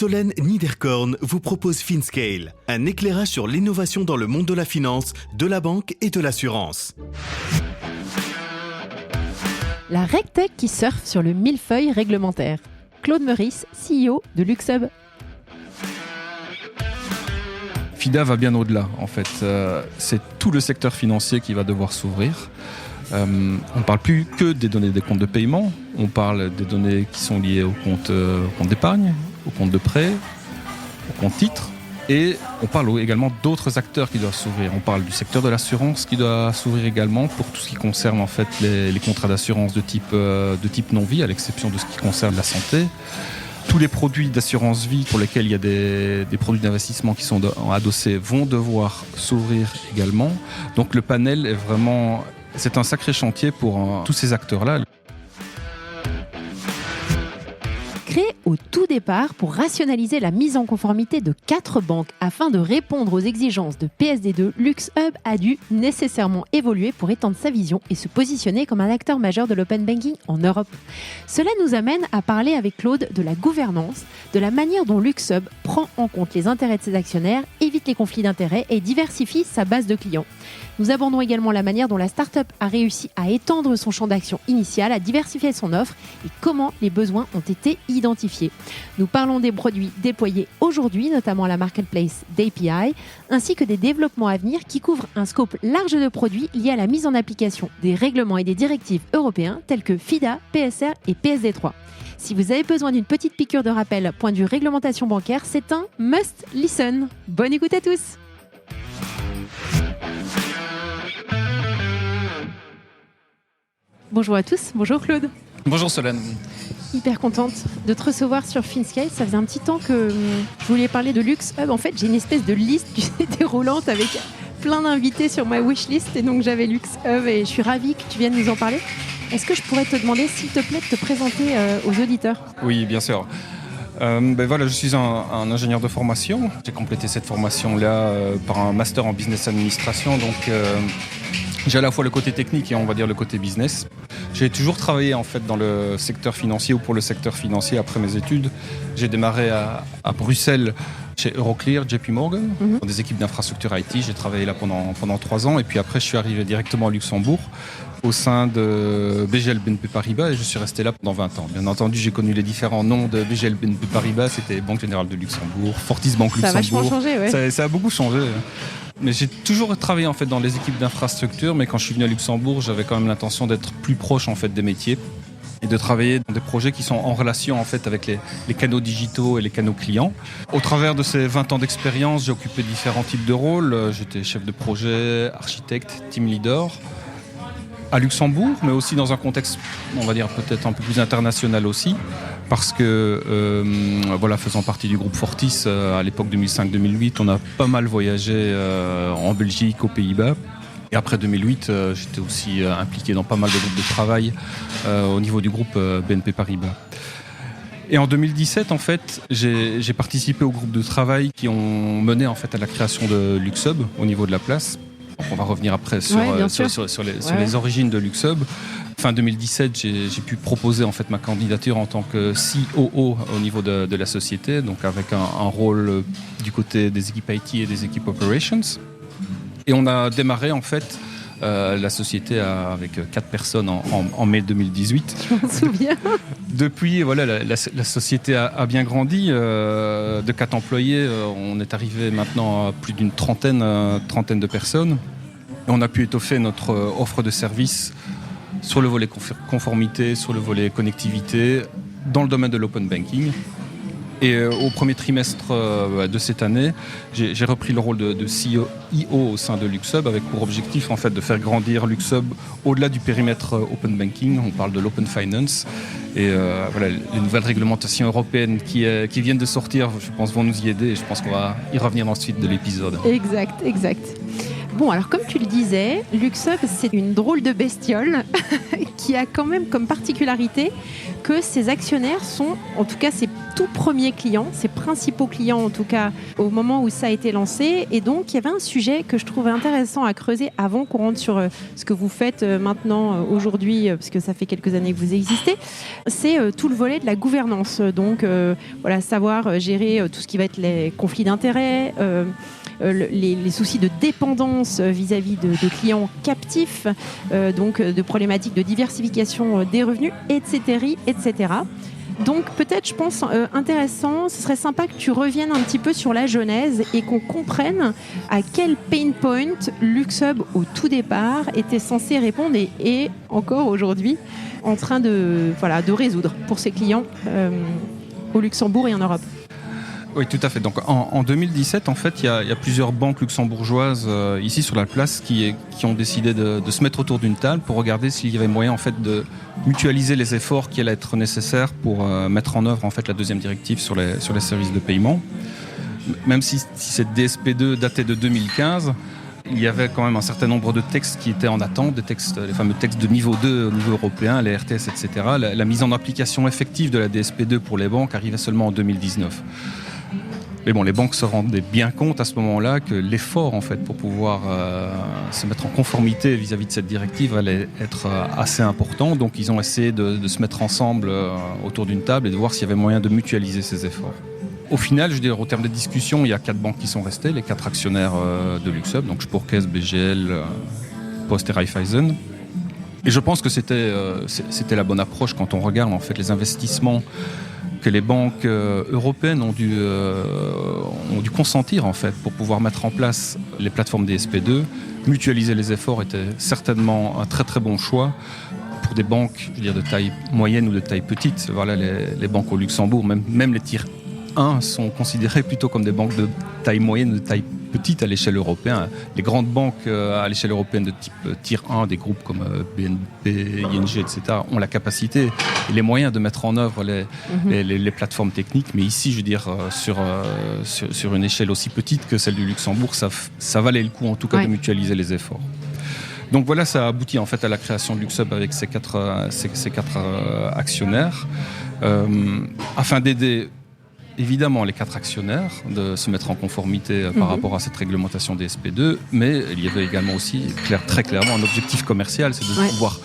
Solène Niederkorn vous propose FinScale, un éclairage sur l'innovation dans le monde de la finance, de la banque et de l'assurance. La RegTech qui surfe sur le millefeuille réglementaire. Claude Meurice, CEO de Luxhub. FIDA va bien au-delà, en fait. C'est tout le secteur financier qui va devoir s'ouvrir. On ne parle plus que des données des comptes de paiement, on parle des données qui sont liées au compte d'épargne, au compte de prêt, au compte titre, et on parle également d'autres acteurs qui doivent s'ouvrir. On parle du secteur de l'assurance qui doit s'ouvrir également pour tout ce qui concerne en fait les contrats d'assurance de type non-vie, à l'exception de ce qui concerne la santé. Tous les produits d'assurance vie pour lesquels il y a des produits d'investissement qui sont adossés vont devoir s'ouvrir également. Donc le panel est vraiment... C'est un sacré chantier pour tous ces acteurs-là. Créé au tout départ pour rationaliser la mise en conformité de 4 banques afin de répondre aux exigences de PSD2, Luxhub a dû nécessairement évoluer pour étendre sa vision et se positionner comme un acteur majeur de l'open banking en Europe. Cela nous amène à parler avec Claude de la gouvernance, de la manière dont Luxhub prend en compte les intérêts de ses actionnaires, évite les conflits d'intérêts et diversifie sa base de clients. Nous abordons également la manière dont la start-up a réussi à étendre son champ d'action initial, à diversifier son offre et comment les besoins ont été identifiés. Nous parlons des produits déployés aujourd'hui, notamment la marketplace d'API, ainsi que des développements à venir qui couvrent un scope large de produits liés à la mise en application des règlements et des directives européens tels que FIDA, PSR et PSD3. Si vous avez besoin d'une petite piqûre de rappel point de vue réglementation bancaire, c'est un must listen. Bonne écoute à tous. Bonjour à tous, bonjour Claude. Bonjour Solène. Hyper contente de te recevoir sur FinScale. Ça faisait un petit temps que je voulais parler de Luxhub. En fait, j'ai une espèce de liste déroulante avec plein d'invités sur ma wishlist. Et donc, j'avais Luxhub et je suis ravie que tu viennes nous en parler. Est-ce que je pourrais te demander, s'il te plaît, de te présenter aux auditeurs ? Oui, bien sûr. Je suis un ingénieur de formation. J'ai complété cette formation-là par un master en business administration. Donc, j'ai à la fois le côté technique et on va dire le côté business. J'ai toujours travaillé en fait dans le secteur financier ou pour le secteur financier après mes études. J'ai démarré à Bruxelles chez Euroclear, JP Morgan, dans des équipes d'infrastructure IT. J'ai travaillé là pendant 3 ans et puis après je suis arrivé directement à Luxembourg au sein de BGL BNP Paribas et je suis resté là pendant 20 ans. Bien entendu, j'ai connu les différents noms de BGL BNP Paribas. C'était Banque Générale de Luxembourg, Fortis Banque Luxembourg. Ça a vachement changé, ouais. Ça a beaucoup changé. Mais j'ai toujours travaillé en fait dans les équipes d'infrastructure, mais quand je suis venu à Luxembourg, j'avais quand même l'intention d'être plus proche en fait des métiers et de travailler dans des projets qui sont en relation en fait avec les canaux digitaux et les canaux clients. Au travers de ces 20 ans d'expérience, j'ai occupé différents types de rôles. J'étais chef de projet, architecte, team leader à Luxembourg, mais aussi dans un contexte, on va dire peut-être un peu plus international aussi, parce que faisant partie du groupe Fortis à l'époque 2005-2008, on a pas mal voyagé en Belgique, aux Pays-Bas. Et après 2008, j'étais aussi impliqué dans pas mal de groupes de travail au niveau du groupe BNP Paribas. Et en 2017, en fait, j'ai participé au groupe de travail qui ont mené en fait à la création de Luxhub au niveau de la place. On va revenir après sur les origines de Luxhub. Fin 2017, j'ai pu proposer en fait ma candidature en tant que COO au niveau de la société, donc avec un rôle du côté des équipes IT et des équipes Operations. Et on a démarré en fait la société avec 4 personnes en mai 2018. Je m'en souviens. Depuis, la société a bien grandi. De 4 employés, on est arrivé maintenant à plus d'une trentaine de personnes. Et on a pu étoffer notre offre de services sur le volet conformité, sur le volet connectivité, dans le domaine de l'open banking. Et au premier trimestre de cette année, j'ai repris le rôle de CEO au sein de Luxhub avec pour objectif en fait de faire grandir Luxhub au-delà du périmètre open banking. On parle de l'open finance et les nouvelles réglementations européennes qui viennent de sortir, je pense, vont nous y aider et je pense qu'on va y revenir dans la suite de l'épisode. Exact. Bon, alors comme tu le disais, LuxHub, c'est une drôle de bestiole qui a quand même comme particularité que ses actionnaires sont, en tout cas ses tout premiers clients, ses principaux clients en tout cas, au moment où ça a été lancé. Et donc, il y avait un sujet que je trouvais intéressant à creuser avant qu'on rentre sur ce que vous faites maintenant, aujourd'hui, parce que ça fait quelques années que vous existez. C'est tout le volet de la gouvernance. Donc, voilà, savoir gérer tout ce qui va être les conflits d'intérêts, les soucis de dépendance vis-à-vis de clients captifs, donc de problématiques de diversification des revenus, etc. Donc peut-être, je pense, intéressant, ce serait sympa que tu reviennes un petit peu sur la genèse et qu'on comprenne à quel pain point LuxHub, au tout départ, était censé répondre et est encore aujourd'hui en train de résoudre pour ses clients au Luxembourg et en Europe. Oui, tout à fait. Donc, en 2017, en fait, il y a plusieurs banques luxembourgeoises ici sur la place qui ont décidé de se mettre autour d'une table pour regarder s'il y avait moyen, en fait, de mutualiser les efforts qui allaient être nécessaires pour mettre en œuvre, en fait, la deuxième directive sur les services de paiement. Même si cette DSP2 datait de 2015, il y avait quand même un certain nombre de textes qui étaient en attente, les fameux textes de niveau 2 au niveau européen, les RTS, etc. La mise en application effective de la DSP2 pour les banques arrivait seulement en 2019. Mais bon, les banques se rendaient bien compte à ce moment-là que l'effort, en fait, pour pouvoir se mettre en conformité vis-à-vis de cette directive allait être assez important. Donc, ils ont essayé de se mettre ensemble autour d'une table et de voir s'il y avait moyen de mutualiser ces efforts. Au final, je veux dire, au terme des discussions, il y a 4 banques qui sont restées, les 4 actionnaires de LuxHub, donc Sparkasse, BGL, Post et Raiffeisen. Et je pense que c'était la bonne approche quand on regarde, en fait, les investissements que les banques européennes ont dû consentir, en fait, pour pouvoir mettre en place les plateformes DSP2. Mutualiser les efforts était certainement un très très bon choix pour des banques, je veux dire, de taille moyenne ou de taille petite. Voilà, les banques au Luxembourg, même les tiers 1 sont considérées plutôt comme des banques de taille moyenne ou de taille petite à l'échelle européenne. Les grandes banques à l'échelle européenne de type tier 1, des groupes comme BNP, ING, etc., ont la capacité et les moyens de mettre en œuvre les plateformes techniques. Mais ici, je veux dire, sur une échelle aussi petite que celle du Luxembourg, ça valait le coup, en tout cas, de mutualiser les efforts. Donc voilà, ça a abouti en fait à la création de LuxHub avec ces quatre actionnaires, afin d'aider évidemment les 4 actionnaires de se mettre en conformité par rapport à cette réglementation DSP2, mais il y avait également aussi très clairement un objectif commercial, c'est de pouvoir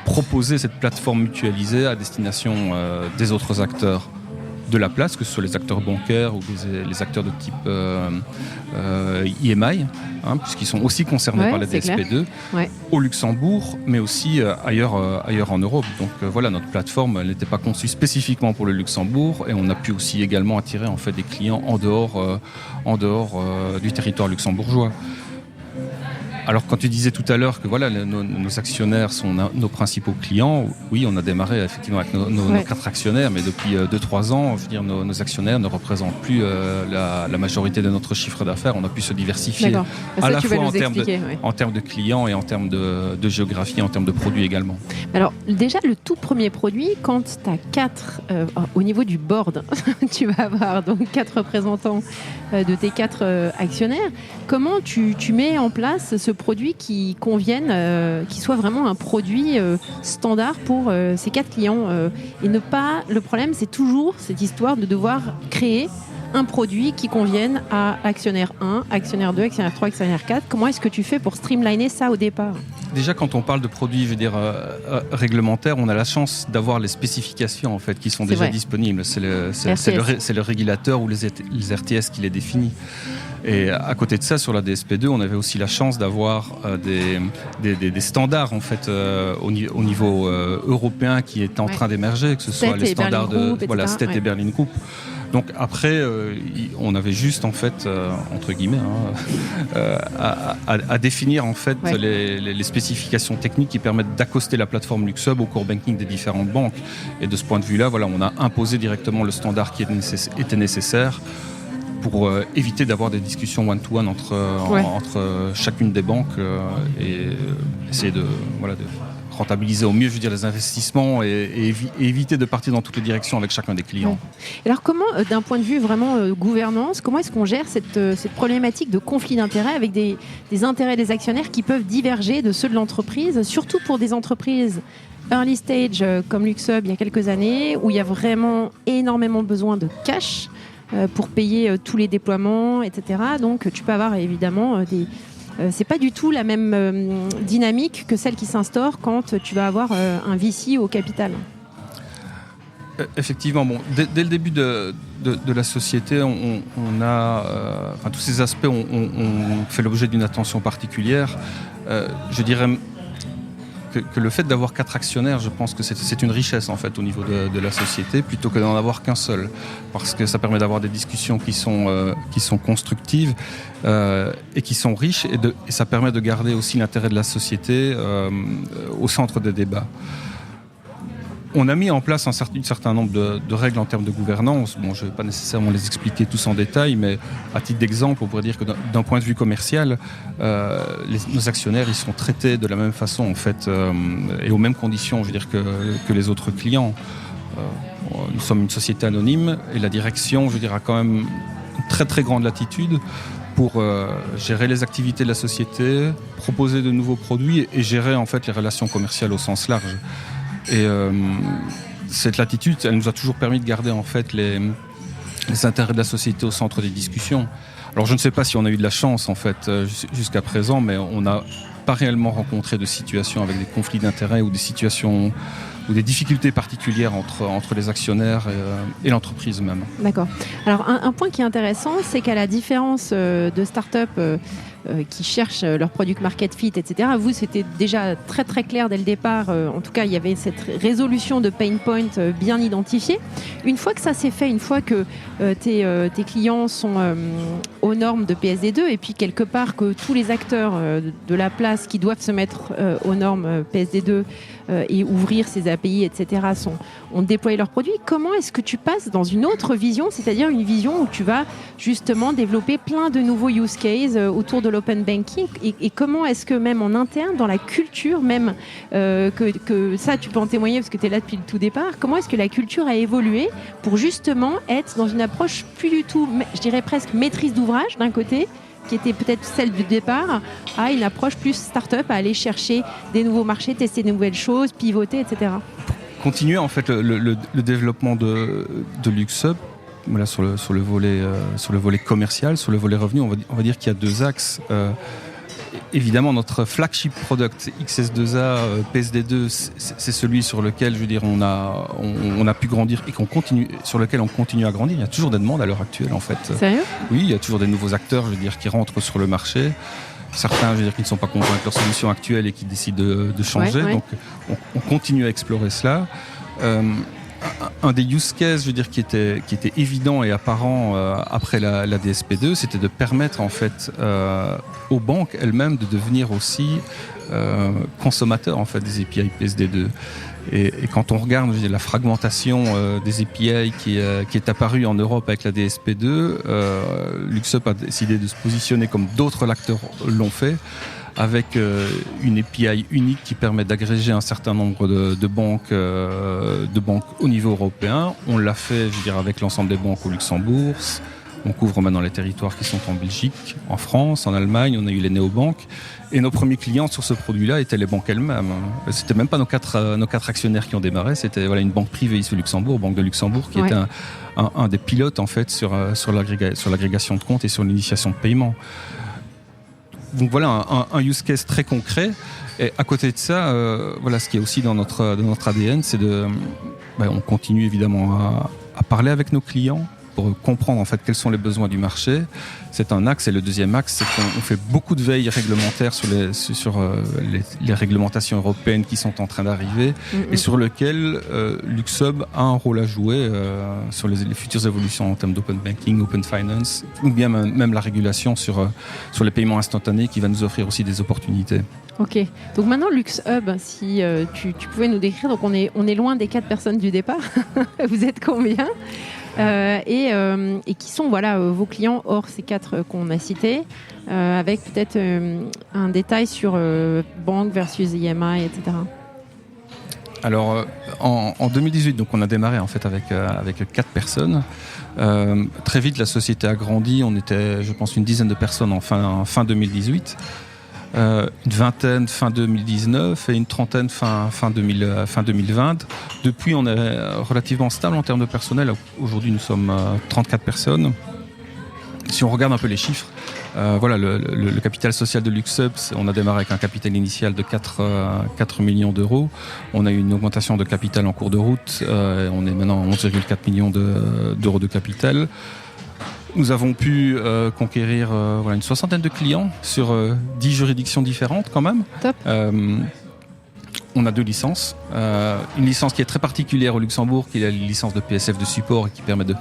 proposer cette plateforme mutualisée à destination des autres acteurs de la place, que ce soit les acteurs bancaires ou les acteurs de type IMI, puisqu'ils sont aussi concernés par la DSP2, au Luxembourg, mais aussi ailleurs en Europe. Donc voilà, notre plateforme n'était pas conçue spécifiquement pour le Luxembourg, et on a pu aussi également attirer, en fait, des clients en dehors du territoire luxembourgeois. Alors, quand tu disais tout à l'heure que voilà, nos actionnaires sont nos principaux clients, oui, on a démarré effectivement avec nos 4 actionnaires, mais depuis 2-3 ans, je veux dire, nos actionnaires ne représentent plus la majorité de notre chiffre d'affaires. On a pu se diversifier à la fois en termes de clients et en termes de géographie, en termes de produits également. Alors, déjà, le tout premier produit, quand tu as 4, au niveau du board, tu vas avoir donc 4 représentants de tes 4 actionnaires, comment tu mets en place ce produit qui convienne, qui soit vraiment un produit standard pour ces 4 clients et ne pas... Le problème, c'est toujours cette histoire de devoir créer un produit qui convienne à actionnaire 1, actionnaire 2, actionnaire 3, actionnaire 4. Comment est-ce que tu fais pour streamliner ça au départ ? Déjà, quand on parle de produits, je veux dire, réglementaires, on a la chance d'avoir les spécifications, en fait, qui sont déjà disponibles. C'est le régulateur ou les RTS qui les définit. Et à côté de ça, sur la DSP2, on avait aussi la chance d'avoir des standards, en fait, au niveau européen qui étaient en train d'émerger, que ce soit les standards de STET et Berlin Group. Donc après, on avait juste, en fait, entre guillemets, à définir, en fait, les spécifications techniques qui permettent d'accoster la plateforme LuxHub au core banking des différentes banques. Et de ce point de vue-là, voilà, on a imposé directement le standard qui était nécessaire pour éviter d'avoir des discussions one-to-one entre chacune des banques et essayer de rentabiliser au mieux, je veux dire, les investissements et éviter de partir dans toutes les directions avec chacun des clients. Ouais. Alors comment, d'un point de vue vraiment gouvernance, comment est-ce qu'on gère cette problématique de conflit d'intérêts avec des intérêts des actionnaires qui peuvent diverger de ceux de l'entreprise, surtout pour des entreprises early stage comme LuxHub il y a quelques années, où il y a vraiment énormément besoin de cash pour payer tous les déploiements, etc. Donc tu peux avoir évidemment c'est pas du tout la même dynamique que celle qui s'instaure quand tu vas avoir un VC au capital. Effectivement, bon, dès le début de la société, on a, tous ces aspects ont fait l'objet d'une attention particulière. Je dirais que le fait d'avoir 4 actionnaires, je pense que c'est une richesse en fait au niveau de la société, plutôt que d'en avoir qu'un seul, parce que ça permet d'avoir des discussions qui sont constructives et qui sont riches, et ça permet de garder aussi l'intérêt de la société au centre des débats. On a mis en place un certain nombre de règles en termes de gouvernance. Bon, je ne vais pas nécessairement les expliquer tous en détail, mais à titre d'exemple, on pourrait dire que d'un point de vue commercial, nos actionnaires ils sont traités de la même façon en fait, et aux mêmes conditions, je veux dire, que les autres clients. Nous sommes une société anonyme et la direction, je veux dire, a quand même une très très grande latitude pour gérer les activités de la société, proposer de nouveaux produits et gérer en fait les relations commerciales au sens large. Et cette latitude, elle nous a toujours permis de garder en fait les intérêts de la société au centre des discussions. Alors je ne sais pas si on a eu de la chance en fait jusqu'à présent, mais on n'a pas réellement rencontré de situations avec des conflits d'intérêts ou des situations ou des difficultés particulières entre les actionnaires et l'entreprise même. D'accord. Alors un point qui est intéressant, c'est qu'à la différence de start-up qui cherchent leur product market fit, etc. Vous, c'était déjà très très clair dès le départ. En tout cas, il y avait cette résolution de pain point bien identifiée. Une fois que ça s'est fait, une fois que tes clients sont aux normes de PSD2, et puis quelque part que tous les acteurs de la place qui doivent se mettre aux normes PSD2 et ouvrir ces API, etc., ont déployé leurs produits, comment est-ce que tu passes dans une autre vision, c'est-à-dire une vision où tu vas justement développer plein de nouveaux use cases autour de l'open banking, et comment est-ce que même en interne, dans la culture même, que ça tu peux en témoigner parce que tu es là depuis le tout départ, comment est-ce que la culture a évolué pour justement être dans une approche plus du tout, je dirais presque maîtrise d'ouvrage d'un côté, qui était peut-être celle du départ, à une approche plus start-up, à aller chercher des nouveaux marchés, tester de nouvelles choses, pivoter, etc. Continuer en fait le développement de LuxHub, voilà, sur le volet commercial, sur le volet revenu, on va dire qu'il y a 2 axes. Évidemment, notre flagship product XS2A PSD2, c'est celui sur lequel, je veux dire, on a pu grandir et sur lequel on continue à grandir. Il y a toujours des demandes à l'heure actuelle, en fait. Sérieux ? Oui, il y a toujours des nouveaux acteurs, je veux dire, qui rentrent sur le marché. Certains, je veux dire, qui ne sont pas contents avec leur solution actuelle et qui décident de changer. Ouais. Donc, on continue à explorer cela. Un des use cases, je veux dire, qui était évident et apparent après la DSP2, c'était de permettre en fait aux banques elles-mêmes de devenir aussi consommateurs en fait des API PSD2. Et quand on regarde, je veux dire, la fragmentation des API qui est apparue en Europe avec la DSP2, LuxHub a décidé de se positionner comme d'autres acteurs l'ont fait, avec une API unique qui permet d'agréger un certain nombre de banques au niveau européen. On l'a fait, je veux dire, avec l'ensemble des banques au Luxembourg. On couvre maintenant les territoires qui sont en Belgique, en France, en Allemagne. On a eu les néobanques. Et nos premiers clients sur ce produit-là étaient les banques elles-mêmes. C'était même pas nos quatre actionnaires qui ont démarré. C'était une banque privée ici au Luxembourg, Banque de Luxembourg, qui était un des pilotes en fait sur l'agrégation de comptes et sur l'initiation de paiement. Donc voilà un use case très concret. Et à côté de ça, ce qui est aussi dans notre ADN, c'est on continue évidemment à parler avec nos clients pour comprendre en fait quels sont les besoins du marché. C'est un axe. Et le deuxième axe, c'est qu'on fait beaucoup de veille réglementaire sur les réglementations européennes qui sont en train d'arriver et sur lesquelles LuxHub a un rôle à jouer sur les futures évolutions en termes d'open banking, open finance, ou bien même la régulation sur les paiements instantanés qui va nous offrir aussi des opportunités. Ok. Donc maintenant, LuxHub, si tu pouvais nous décrire, donc on est loin des 4 personnes du départ. Vous êtes combien ? Et qui sont vos clients hors ces 4 qu'on a cités, avec peut-être un détail sur banque versus IMI, etc. Alors, en 2018, donc on a démarré en fait avec 4 personnes. Très vite, la société a grandi. On était, je pense, une dizaine de personnes en fin 2018. Une vingtaine fin 2019 et une trentaine fin 2020. Depuis, on est relativement stable en termes de personnel. Aujourd'hui, nous sommes 34 personnes. Si on regarde un peu les chiffres, voilà, le capital social de LuxUb, on a démarré avec un capital initial de 4 millions d'euros. On a eu une augmentation de capital en cours de route. On est maintenant à 11,4 millions d'euros de capital. Nous avons pu conquérir une soixantaine de clients sur 10 juridictions différentes quand même. Top. On a 2 licences. Une licence qui est très particulière au Luxembourg, qui est la licence de PSF de support et qui permet de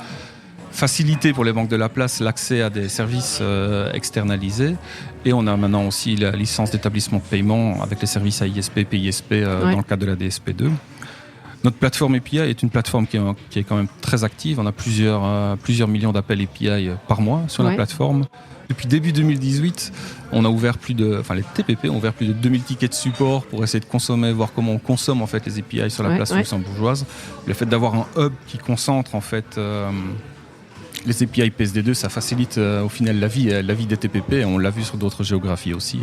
faciliter pour les banques de la place l'accès à des services externalisés. Et on a maintenant aussi la licence d'établissement de paiement avec les services AISP, PISP dans le cadre de la DSP2. Notre plateforme API est une plateforme qui est quand même très active. On a plusieurs millions d'appels API par mois sur la plateforme. Depuis début 2018, on a ouvert les TPP ont ouvert plus de 2000 tickets de support pour essayer de consommer, voir comment on consomme en fait les API sur la place luxembourgeoise. Le fait d'avoir un hub qui concentre en fait les API PSD2, ça facilite au final la vie des TPP. Et on l'a vu sur d'autres géographies aussi.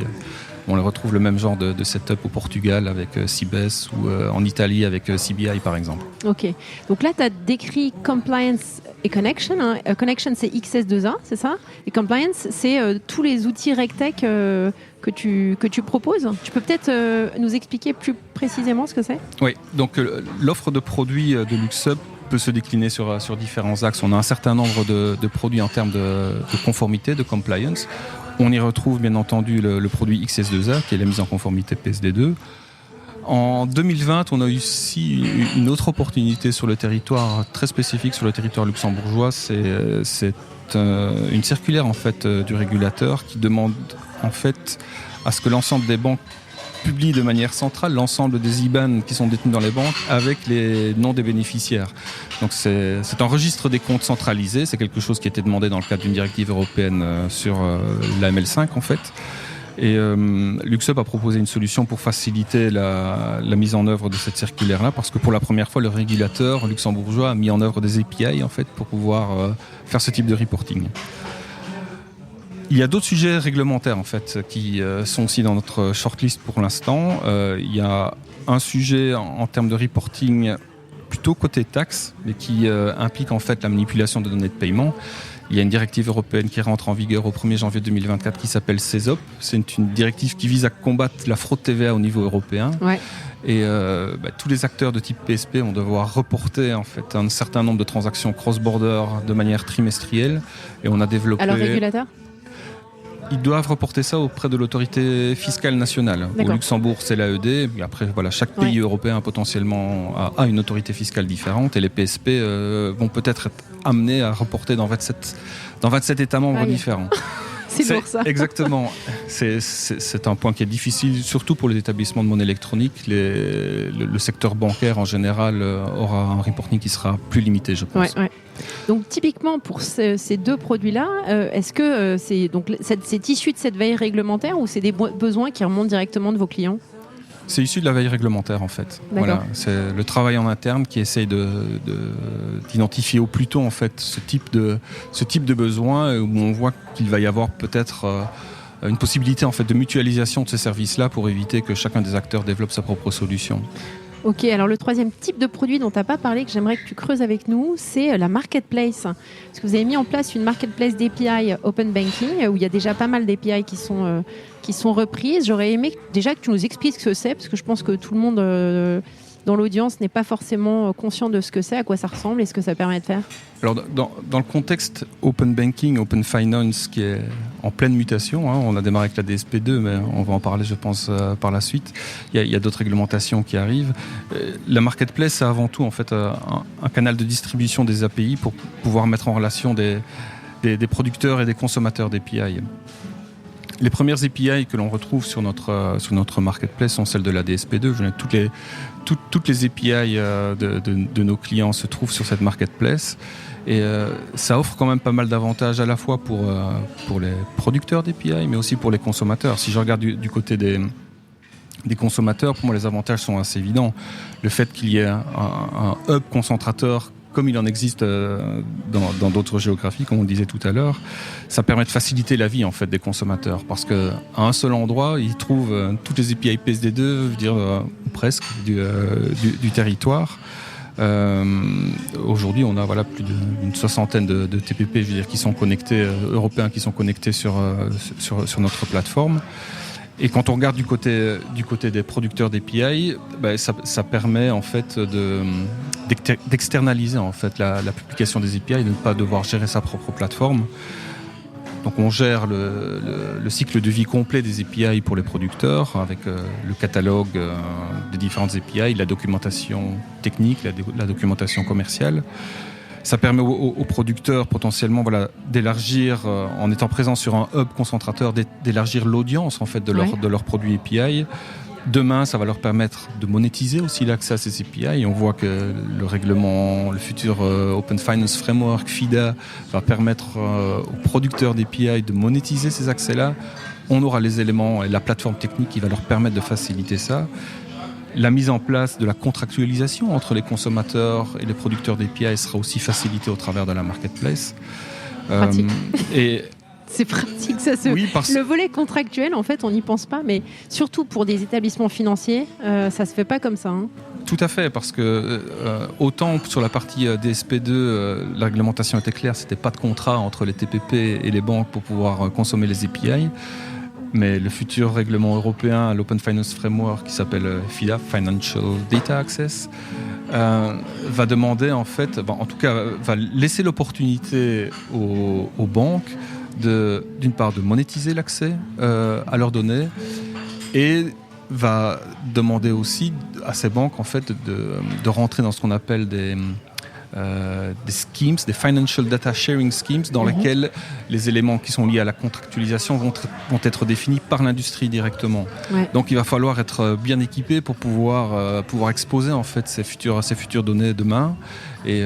On retrouve le même genre de setup au Portugal avec Cibes ou en Italie avec CBI par exemple. Ok. Donc là, tu as décrit Compliance et Connection. Connection, c'est XS2A, c'est ça? Et Compliance, c'est tous les outils RegTech que tu proposes. Tu peux peut-être nous expliquer plus précisément ce que c'est? Oui. Donc l'offre de produits de LuxUb peut se décliner sur différents axes. On a un certain nombre de produits en termes de conformité, de compliance. On y retrouve bien entendu le produit XS2A, qui est la mise en conformité PSD2. En 2020, on a eu aussi une autre opportunité sur le territoire, très spécifique sur le territoire luxembourgeois. C'est une circulaire en fait, du régulateur qui demande en fait, à ce que l'ensemble des banques publie de manière centrale l'ensemble des IBAN qui sont détenus dans les banques avec les noms des bénéficiaires. Donc c'est un registre des comptes centralisé, c'est quelque chose qui a été demandé dans le cadre d'une directive européenne sur l'AML5 en fait. Et LuxUb a proposé une solution pour faciliter la mise en œuvre de cette circulaire-là, parce que pour la première fois, le régulateur luxembourgeois a mis en œuvre des API en fait, pour pouvoir faire ce type de reporting. Il y a d'autres sujets réglementaires en fait qui sont aussi dans notre shortlist pour l'instant. Il y a un sujet en termes de reporting plutôt côté taxe, mais qui implique en fait la manipulation de données de paiement. Il y a une directive européenne qui rentre en vigueur au 1er janvier 2024 qui s'appelle CESOP. C'est une directive qui vise à combattre la fraude TVA au niveau européen. Ouais. Et tous les acteurs de type PSP vont devoir reporter en fait un certain nombre de transactions cross-border de manière trimestrielle. Et on a développé... Alors, régulateur ? Ils doivent reporter ça auprès de l'autorité fiscale nationale. D'accord. Au Luxembourg, c'est l'AED. Et après, voilà, chaque pays européen potentiellement a une autorité fiscale différente. Et les PSP vont peut-être être amenés à reporter dans 27 États membres différents. C'est pour ça. Exactement. C'est un point qui est difficile, surtout pour les établissements de monnaie électronique. Le secteur bancaire, en général, aura un reporting qui sera plus limité, je pense. Ouais. Donc, typiquement, pour ces deux produits-là, est-ce que c'est issu de cette veille réglementaire ou c'est des besoins qui remontent directement de vos clients ? C'est issu de la veille réglementaire en fait. Voilà, c'est le travail en interne qui essaye d'identifier au plus tôt en fait ce type de besoin où on voit qu'il va y avoir peut-être une possibilité en fait de mutualisation de ces services-là pour éviter que chacun des acteurs développe sa propre solution. Ok, alors le troisième type de produit dont tu n'as pas parlé, que j'aimerais que tu creuses avec nous, c'est la marketplace. Parce que vous avez mis en place une marketplace d'API Open Banking, où il y a déjà pas mal d'API qui sont reprises. J'aurais aimé déjà que tu nous expliques ce que c'est, parce que je pense que tout le monde dans l'audience n'est pas forcément conscient de ce que c'est, à quoi ça ressemble et ce que ça permet de faire. Alors dans le contexte Open Banking, Open Finance qui est en pleine mutation, on a démarré avec la DSP2, mais on va en parler je pense par la suite. Il y a d'autres réglementations qui arrivent. La marketplace, c'est avant tout en fait un canal de distribution des API pour pouvoir mettre en relation des producteurs et des consommateurs d'API. Les premières API que l'on retrouve sur notre marketplace sont celles de la DSP2. Toutes les API de nos clients se trouvent sur cette marketplace. Et ça offre quand même pas mal d'avantages à la fois pour les producteurs d'API, mais aussi pour les consommateurs. Si je regarde du côté des consommateurs, pour moi, les avantages sont assez évidents. Le fait qu'il y ait un hub concentrateur, comme il en existe dans d'autres géographies, comme on le disait tout à l'heure, ça permet de faciliter la vie en fait des consommateurs, parce qu'à un seul endroit, ils trouvent toutes les API PSD2, je veux dire, ou presque, du territoire. Aujourd'hui, on a plus d'une soixantaine de TPP, je veux dire, qui sont connectés, européens, qui sont connectés sur notre plateforme. Et quand on regarde du côté des producteurs d'API, ça permet en fait d'externaliser en fait la publication des API, de ne pas devoir gérer sa propre plateforme. Donc on gère le cycle de vie complet des API pour les producteurs, avec le catalogue des différentes API, la documentation technique, la documentation commerciale. Ça permet aux producteurs potentiellement d'élargir, en étant présents sur un hub concentrateur, d'élargir l'audience en fait de leurs produits API. Demain, ça va leur permettre de monétiser aussi l'accès à ces API. Et on voit que le futur Open Finance Framework, FIDA, va permettre aux producteurs d'API de monétiser ces accès-là. On aura les éléments et la plateforme technique qui va leur permettre de faciliter ça. La mise en place de la contractualisation entre les consommateurs et les producteurs d'API sera aussi facilitée au travers de la marketplace. Pratique. C'est pratique, ça. Oui, Le volet contractuel, en fait, on n'y pense pas, mais surtout pour des établissements financiers, ça se fait pas comme ça. Tout à fait, parce que autant sur la partie DSP2, la réglementation était claire, c'était pas de contrat entre les TPP et les banques pour pouvoir consommer les API. Mais le futur règlement européen, l'Open Finance Framework, qui s'appelle FIDA, Financial Data Access, va demander en fait, en tout cas, va laisser l'opportunité aux banques d'une part de monétiser l'accès à leurs données, et va demander aussi à ces banques en fait de rentrer dans ce qu'on appelle des schemes, des financial data sharing schemes, dans lesquels les éléments qui sont liés à la contractualisation vont être définis par l'industrie directement. Ouais. Donc il va falloir être bien équipé pour pouvoir exposer en fait ces futures données demain. Et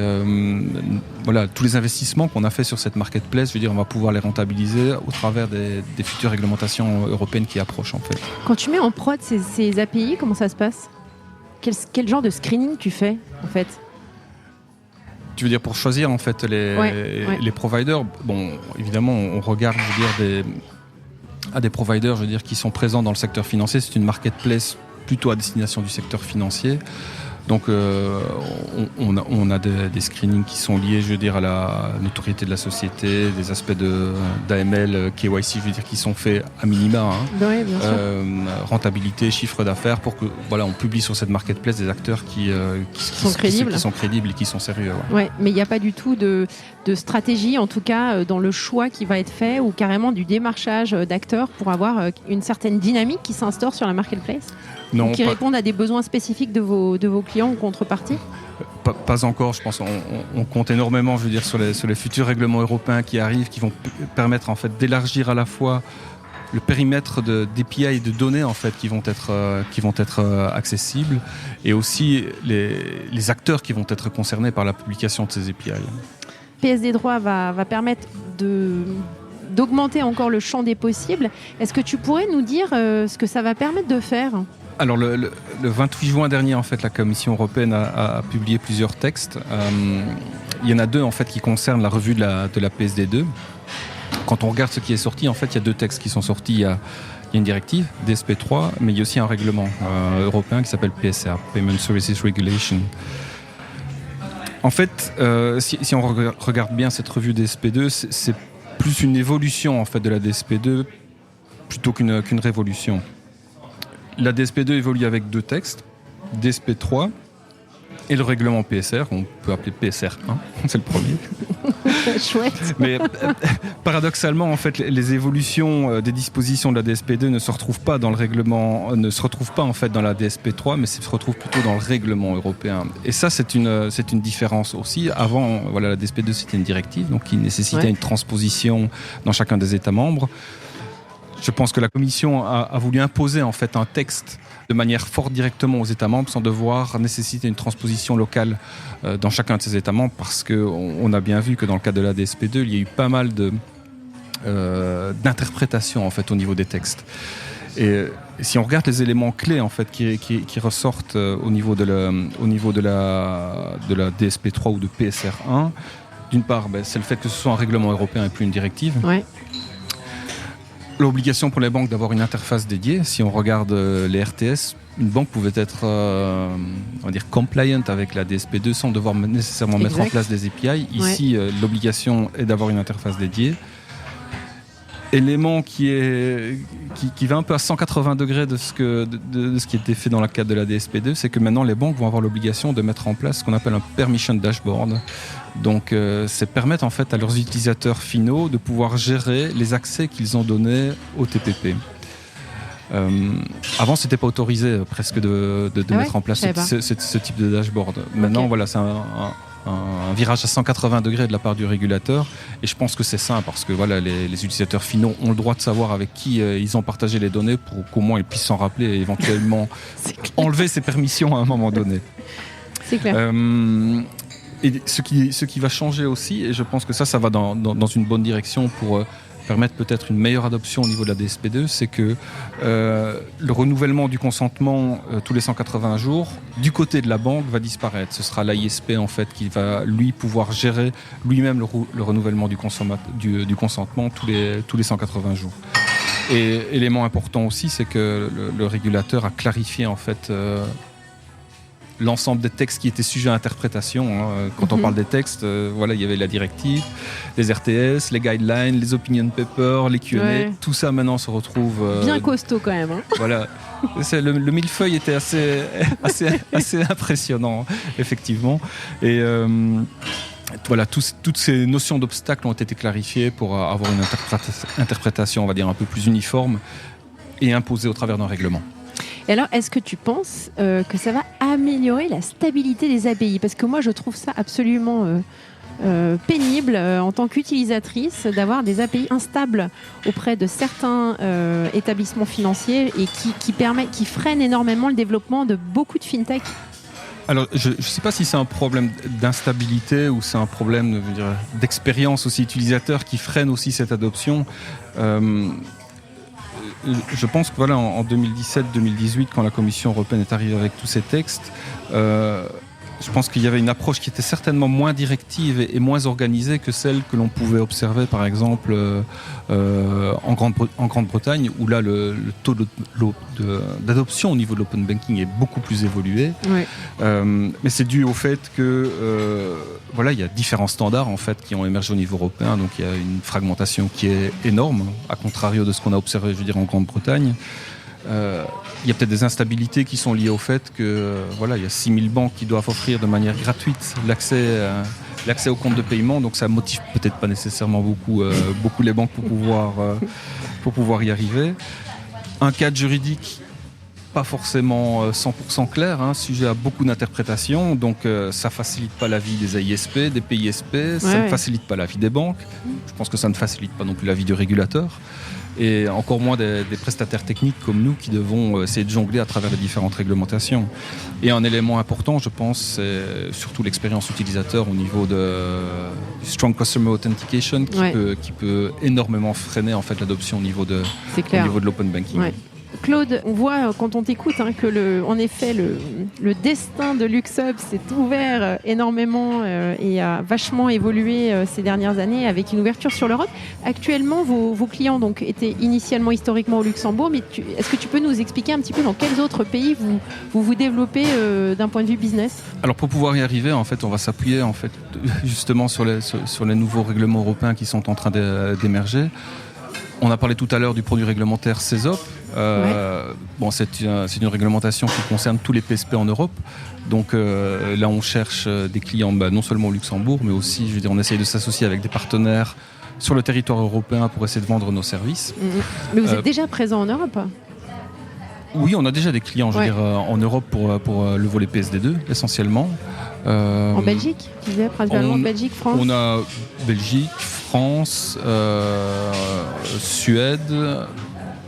tous les investissements qu'on a fait sur cette marketplace, je veux dire, on va pouvoir les rentabiliser au travers des futures réglementations européennes qui approchent en fait. Quand tu mets en prod ces API, comment ça se passe ? Quel genre de screening tu fais en fait ? Tu veux dire pour choisir en fait les providers ? Bon, évidemment, on regarde, je veux dire, des providers, je veux dire, qui sont présents dans le secteur financier. C'est une marketplace plutôt à destination du secteur financier. Donc, on a des screenings qui sont liés, je veux dire, à la notoriété de la société, des aspects d'AML, KYC, je veux dire, qui sont faits à minima. Oui, bien sûr. Rentabilité, chiffre d'affaires, pour que, on publie sur cette marketplace des acteurs qui sont crédibles et qui sont sérieux. Ouais, mais il n'y a pas du tout de stratégie, en tout cas, dans le choix qui va être fait, ou carrément du démarchage d'acteurs pour avoir une certaine dynamique qui s'instaure sur la marketplace ? Non, qui répondent à des besoins spécifiques de vos clients ou contreparties ? Pas encore, je pense. On compte énormément, je veux dire, sur les futurs règlements européens qui arrivent, qui vont permettre en fait d'élargir à la fois le périmètre d'API et de données en fait qui vont être accessibles, et aussi les acteurs qui vont être concernés par la publication de ces API. PSD Droit va permettre d'augmenter encore le champ des possibles. Est-ce que tu pourrais nous dire ce que ça va permettre de faire ? Alors le 28 juin dernier, en fait, la Commission européenne a publié plusieurs textes. Il y en a deux en fait qui concernent la revue de la PSD2. Quand on regarde ce qui est sorti, en fait, il y a deux textes qui sont sortis. Il y a une directive, DSP3, mais il y a aussi un règlement européen qui s'appelle PSR, Payment Services Regulation. En fait, si on regarde bien cette revue DSP2, c'est plus une évolution en fait de la DSP2 plutôt qu'une révolution. La DSP2 évolue avec deux textes, DSP3 et le règlement PSR, qu'on peut appeler PSR 1, c'est le premier. Chouette. Mais paradoxalement, en fait, les évolutions des dispositions de la DSP2 ne se retrouvent pas dans le règlement, ne se retrouvent pas en fait dans la DSP3, mais se retrouvent plutôt dans le règlement européen. Et ça, c'est une différence aussi. Avant, la DSP2 c'était une directive, donc qui nécessitait une transposition dans chacun des États membres. Je pense que la Commission a voulu imposer en fait un texte de manière forte directement aux États membres sans devoir nécessiter une transposition locale dans chacun de ces États membres, parce qu'on a bien vu que dans le cadre de la DSP2, il y a eu pas mal d'interprétations en fait au niveau des textes. Et si on regarde les éléments clés en fait qui ressortent au niveau de la DSP3 ou de PSR1, d'une part, c'est le fait que ce soit un règlement européen et plus une directive. Ouais. L'obligation pour les banques d'avoir une interface dédiée. Si on regarde les RTS, une banque pouvait être on va dire compliant avec la DSP2 sans devoir nécessairement mettre en place des API. Ici, l'obligation est d'avoir une interface dédiée. Élément qui va un peu à 180 degrés de ce qui était fait dans le cadre de la DSP2, c'est que maintenant les banques vont avoir l'obligation de mettre en place ce qu'on appelle un permission dashboard. Donc c'est permettre en fait à leurs utilisateurs finaux de pouvoir gérer les accès qu'ils ont donnés au TPP. Avant, c'était pas autorisé presque de mettre en place ce type de dashboard. Maintenant, voilà, c'est un virage à 180 degrés de la part du régulateur, et je pense que c'est ça parce que voilà, les utilisateurs finaux ont le droit de savoir avec qui ils ont partagé les données pour qu'au moins ils puissent s'en rappeler et éventuellement enlever ces permissions à un moment donné. C'est clair. Et ce qui va changer aussi, et je pense que ça va dans une bonne direction pour permettre peut-être une meilleure adoption au niveau de la DSP2, c'est que le renouvellement du consentement tous les 180 jours, du côté de la banque, va disparaître. Ce sera l'ISP en fait qui va lui pouvoir gérer lui-même le renouvellement du consentement tous les 180 jours. Et élément important aussi, c'est que le régulateur a clarifié en fait l'ensemble des textes qui étaient sujets à interprétation. Quand on parle des textes, voilà, il y avait la directive, les RTS, les guidelines, les opinion papers, les Q&A. Tout ça maintenant se retrouve bien costaud quand même. Voilà, le millefeuille était assez impressionnant, effectivement. Et voilà, toutes ces notions d'obstacles ont été clarifiées pour avoir une interprétation, on va dire, un peu plus uniforme et imposée au travers d'un règlement. Et alors, est-ce que tu penses que ça va améliorer la stabilité des API ? Parce que moi, je trouve ça absolument pénible en tant qu'utilisatrice d'avoir des API instables auprès de certains établissements financiers et qui freinent énormément le développement de beaucoup de fintech. Alors, je ne sais pas si c'est un problème d'instabilité ou c'est un problème d'expérience aussi utilisateur qui freine aussi cette adoption. Je pense que voilà, en 2017-2018, quand la Commission européenne est arrivée avec tous ces textes, je pense qu'il y avait une approche qui était certainement moins directive et moins organisée que celle que l'on pouvait observer, par exemple, en Grande-Bretagne, où là, le taux d'adoption au niveau de l'open banking est beaucoup plus évolué. Ouais. Mais c'est dû au fait que voilà, il y a différents standards en fait qui ont émergé au niveau européen, donc il y a une fragmentation qui est énorme, à contrario de ce qu'on a observé, je veux dire, en Grande-Bretagne. Il y a peut-être des instabilités qui sont liées au fait que voilà, il y a 6000 banques qui doivent offrir de manière gratuite l'accès au compte de paiement, donc ça motive peut-être pas nécessairement beaucoup les banques pour pouvoir y arriver. Un cadre juridique pas forcément 100% clair, sujet à beaucoup d'interprétations, donc ça facilite pas la vie des AISP, des PISP, ça ne facilite pas la vie des banques, je pense que ça ne facilite pas non plus la vie du régulateur, et encore moins des prestataires techniques comme nous qui devons essayer de jongler à travers les différentes réglementations. Et un élément important, je pense, c'est surtout l'expérience utilisateur au niveau du Strong Customer Authentication qui peut énormément freiner en fait l'adoption au niveau de l'open banking. Ouais. Claude, on voit quand on t'écoute que en effet le destin de LuxHub s'est ouvert énormément et a vachement évolué ces dernières années avec une ouverture sur l'Europe. Actuellement, vos clients donc étaient initialement historiquement au Luxembourg, mais est-ce que tu peux nous expliquer un petit peu dans quels autres pays vous développez d'un point de vue business ? Alors pour pouvoir y arriver, en fait, on va s'appuyer en fait justement sur les nouveaux règlements européens qui sont en train d'émerger. On a parlé tout à l'heure du produit réglementaire CESOP. Bon, c'est une réglementation qui concerne tous les PSP en Europe. Donc là, on cherche des clients non seulement au Luxembourg, mais aussi, je veux dire, on essaye de s'associer avec des partenaires sur le territoire européen pour essayer de vendre nos services. Mais vous êtes déjà présent en Europe ? Oui, on a déjà des clients, je veux dire, en Europe pour le volet PSD2, essentiellement. En Belgique, tu disais, principalement Belgique, France. On a Belgique, France, Suède,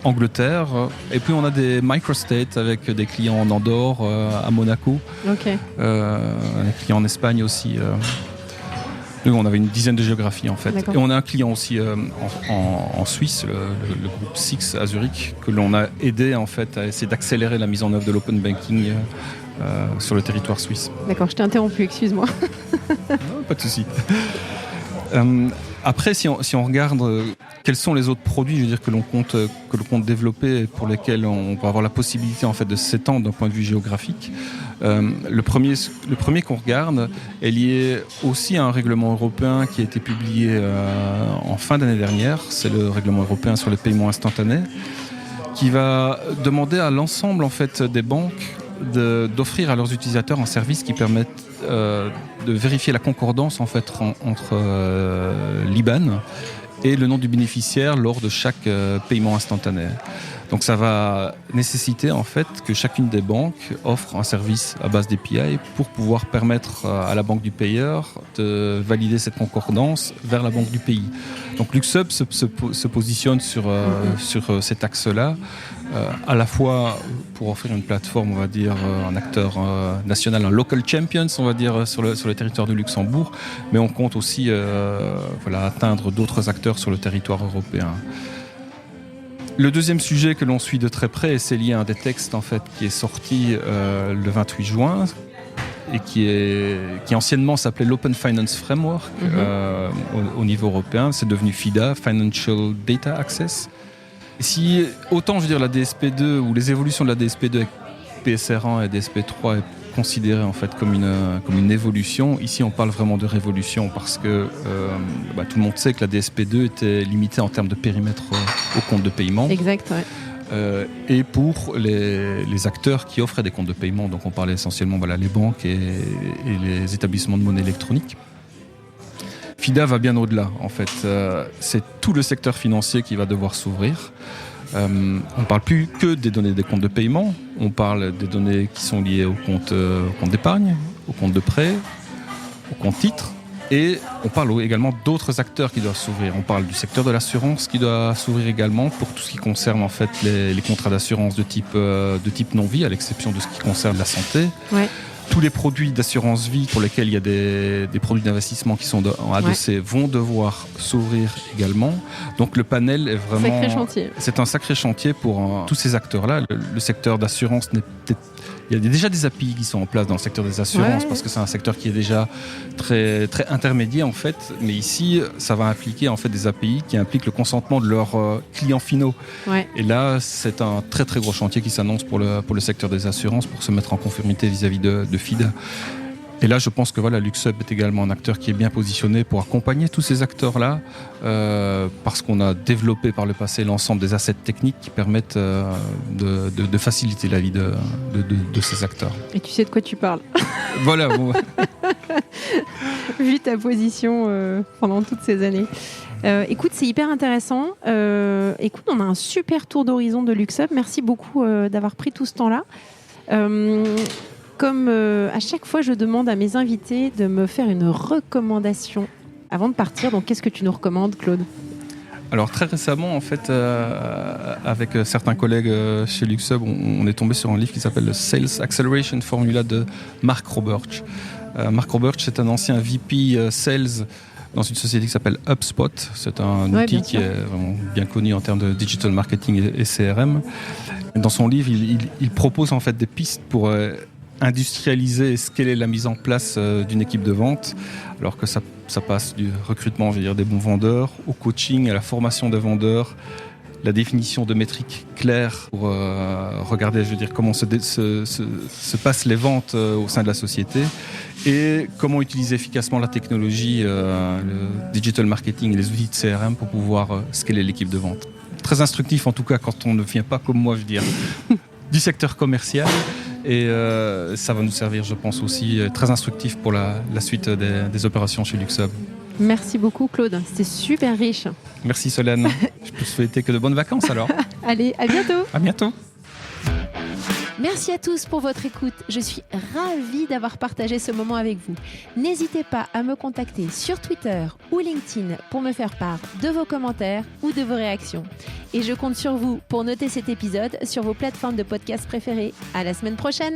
Angleterre, et puis on a des microstates avec des clients en Andorre, à Monaco, des clients en Espagne aussi. Nous, on avait une dizaine de géographies en fait. D'accord. Et on a un client aussi en Suisse, le groupe Six à Zurich, que l'on a aidé en fait à essayer d'accélérer la mise en œuvre de l'open banking sur le territoire suisse. D'accord, je t'ai interrompu, excuse-moi. Pas de souci. Après, si on regarde quels sont les autres produits, je veux dire, que l'on compte développer et pour lesquels on va avoir la possibilité en fait de s'étendre d'un point de vue géographique, le premier qu'on regarde est lié aussi à un règlement européen qui a été publié en fin d'année dernière. C'est le règlement européen sur les paiements instantanés, qui va demander à l'ensemble en fait des banques d'offrir à leurs utilisateurs un service qui permette de vérifier la concordance en fait entre l'IBAN et le nom du bénéficiaire lors de chaque paiement instantané. Donc ça va nécessiter en fait que chacune des banques offre un service à base d'API pour pouvoir permettre à la banque du payeur de valider cette concordance vers la banque du pays. Donc LuxHub se positionne sur cet axe-là, à la fois pour offrir une plateforme, on va dire, un acteur national, un local champions, on va dire, sur le territoire de Luxembourg, mais on compte aussi atteindre d'autres acteurs sur le territoire européen. Le deuxième sujet que l'on suit de très près, c'est lié à un des textes en fait, qui est sorti le 28 juin et qui anciennement s'appelait l'Open Finance Framework au niveau européen. C'est devenu FIDA, Financial Data Access. Et si autant, je veux dire, la DSP2 ou les évolutions de la DSP2 avec PSR1 et DSP3 est considérée en fait comme une évolution, ici on parle vraiment de révolution parce que tout le monde sait que la DSP2 était limitée en termes de périmètre au compte de paiement. Exact, ouais. Et pour les acteurs qui offraient des comptes de paiement, donc on parlait essentiellement les banques et les établissements de monnaie électronique. FIDA va bien au-delà en fait. C'est tout le secteur financier qui va devoir s'ouvrir. On ne parle plus que des données des comptes de paiement, on parle des données qui sont liées au compte d'épargne, au compte de prêt, au compte titre, et on parle également d'autres acteurs qui doivent s'ouvrir. On parle du secteur de l'assurance qui doit s'ouvrir également pour tout ce qui concerne en fait les contrats d'assurance de type non-vie, à l'exception de ce qui concerne la santé. Ouais. Tous les produits d'assurance vie pour lesquels il y a des produits d'investissement qui sont en adossés vont devoir s'ouvrir également. Donc le panel est vraiment... Sacré chantier. C'est un sacré chantier pour tous ces acteurs-là. Le secteur d'assurance n'est peut-être... Il y a déjà des API qui sont en place dans le secteur des assurances parce que c'est un secteur qui est déjà très, très intermédiaire en fait. Mais ici, ça va impliquer en fait des API qui impliquent le consentement de leurs clients finaux. Ouais. Et là, c'est un très très gros chantier qui s'annonce pour le secteur des assurances pour se mettre en conformité vis-à-vis de FIDA. Et là, je pense que LuxHub est également un acteur qui est bien positionné pour accompagner tous ces acteurs-là, parce qu'on a développé par le passé l'ensemble des assets techniques qui permettent de faciliter la vie de ces acteurs. Et tu sais de quoi tu parles. Voilà. Bon. Vu ta position pendant toutes ces années. Écoute, c'est hyper intéressant. Écoute, on a un super tour d'horizon de LuxHub. Merci beaucoup d'avoir pris tout ce temps-là. Comme à chaque fois, je demande à mes invités de me faire une recommandation avant de partir. Donc, qu'est-ce que tu nous recommandes, Claude ? Alors, très récemment, en fait, avec certains collègues chez LuxHub, on est tombé sur un livre qui s'appelle le Sales Acceleration Formula de Mark Roberts. Mark Roberts, c'est un ancien VP Sales dans une société qui s'appelle HubSpot. C'est un outil qui est vraiment bien connu en termes de digital marketing et CRM. Dans son livre, il propose en fait des pistes pour industrialiser et scaler la mise en place d'une équipe de vente, alors que ça passe du recrutement, je veux dire, des bons vendeurs, au coaching, à la formation des vendeurs, la définition de métriques claires pour regarder, je veux dire, comment se passent les ventes au sein de la société et comment utiliser efficacement la technologie, le digital marketing et les outils de CRM pour pouvoir scaler l'équipe de vente. Très instructif en tout cas quand on ne vient pas comme moi, je veux dire, du secteur commercial. Et ça va nous servir, je pense, aussi très instructif pour la suite des opérations chez LuxHub. Merci beaucoup, Claude. C'était super riche. Merci, Solène. Je peux souhaiter que de bonnes vacances, alors. Allez, à bientôt. À bientôt. Merci à tous pour votre écoute. Je suis ravie d'avoir partagé ce moment avec vous. N'hésitez pas à me contacter sur Twitter ou LinkedIn pour me faire part de vos commentaires ou de vos réactions. Et je compte sur vous pour noter cet épisode sur vos plateformes de podcast préférées. À la semaine prochaine.